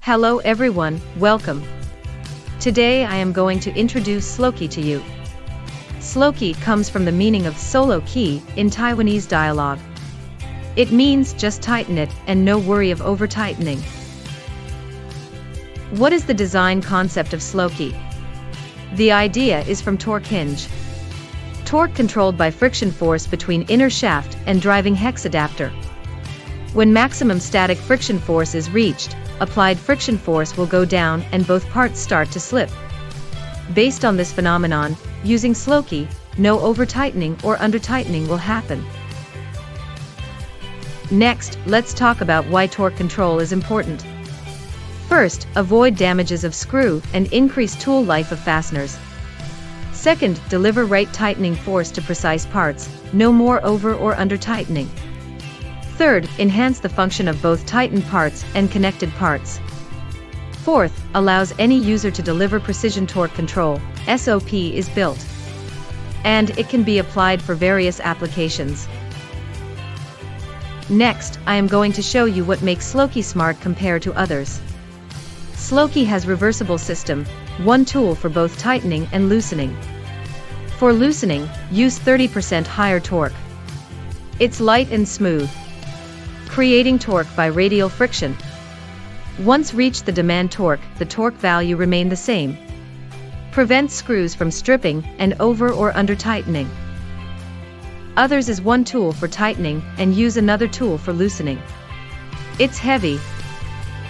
Hello everyone, welcome. Today I am going to introduce Sloky to you. Sloky comes from the meaning of solo key in Taiwanese dialogue. It means just tighten it and no worry of over-tightening. What is the design concept of Sloky? The idea is from torque hinge. Torque controlled by friction force between inner shaft and driving hex adapter. When maximum static friction force is reached, applied friction force will go down and both parts start to slip. Based on this phenomenon, using Sloky, no over-tightening or under-tightening will happen. Next, let's talk about why torque control is important. First, avoid damages of screw and increase tool life of fasteners. Second, deliver right tightening force to precise parts, no more over or under-tightening. Third, enhance the function of both tightened parts and connected parts. Fourth, allows any user to deliver precision torque control, SOP is built. And it can be applied for various applications. Next, I am going to show you what makes Sloky smart compared to others. Sloky has reversible system, one tool for both tightening and loosening. For loosening, use 30% higher torque. It's light and smooth, creating torque by radial friction. Once reached the demand torque, the torque value remain the same. Prevents screws from stripping and over or under tightening. Others is one tool for tightening and use another tool for loosening. It's heavy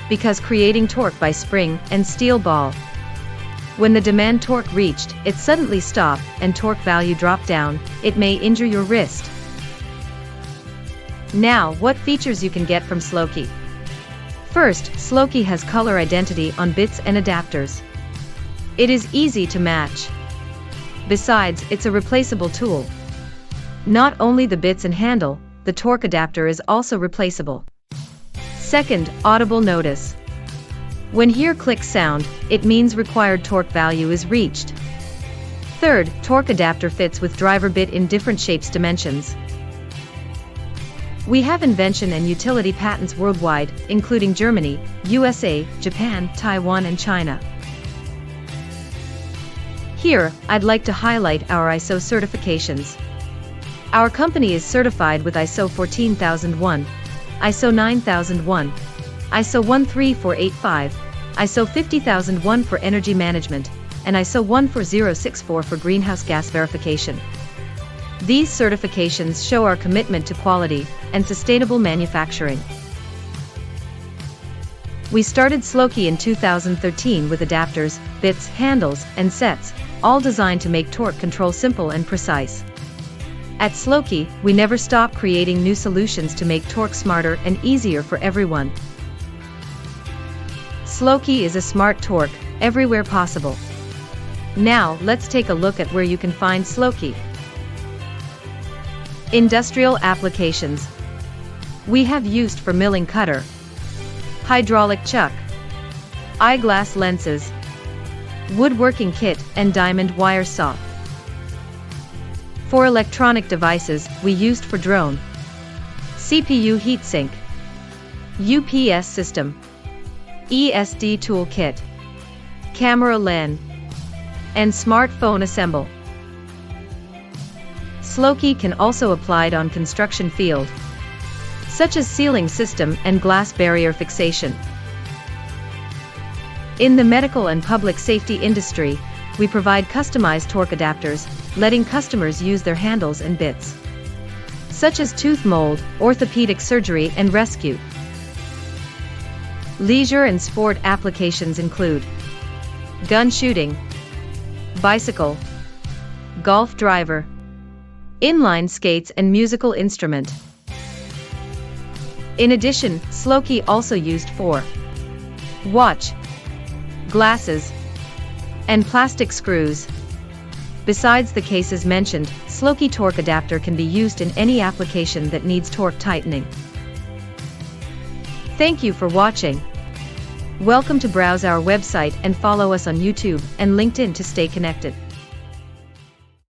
because creating torque by spring and steel ball. When the demand torque reached, it suddenly stop and torque value drop down, it may injure your wrist. Now, what features you can get from Sloky? First, Sloky has color identity on bits and adapters. It is easy to match. Besides, it's a replaceable tool. Not only the bits and handle, the torque adapter is also replaceable. Second, audible notice. When hear click sound, it means required torque value is reached. Third, torque adapter fits with driver bit in different shapes dimensions. We have invention and utility patents worldwide, including Germany, USA, Japan, Taiwan and China. Here, I'd like to highlight our ISO certifications. Our company is certified with ISO 14001, ISO 9001, ISO 13485, ISO 50001 for energy management, and ISO 14064 for greenhouse gas verification. These certifications show our commitment to quality and sustainable manufacturing. We started Sloky in 2013 with adapters, bits, handles, and sets, all designed to make torque control simple and precise. At Sloky, we never stop creating new solutions to make torque smarter and easier for everyone. Sloky is a smart torque, everywhere possible. Now, let's take a look at where you can find Sloky. Industrial applications. We have used for milling cutter, hydraulic chuck, eyeglass lenses, woodworking kit and diamond wire saw. For electronic devices, we used for drone, CPU heatsink, UPS system, ESD toolkit, camera LAN, and smartphone assemble. Sloky can also applied on construction field, such as ceiling system and glass barrier fixation. In the medical and public safety industry, we provide customized torque adapters, letting customers use their handles and bits, such as tooth mold, orthopedic surgery and rescue. Leisure and sport applications include gun shooting, bicycle, golf driver, inline skates and musical instrument. In addition, Sloky also used for watch, glasses, and plastic screws. Besides the cases mentioned, Sloky torque adapter can be used in any application that needs torque tightening. Thank you for watching. Welcome to browse our website and follow us on YouTube and LinkedIn to stay connected.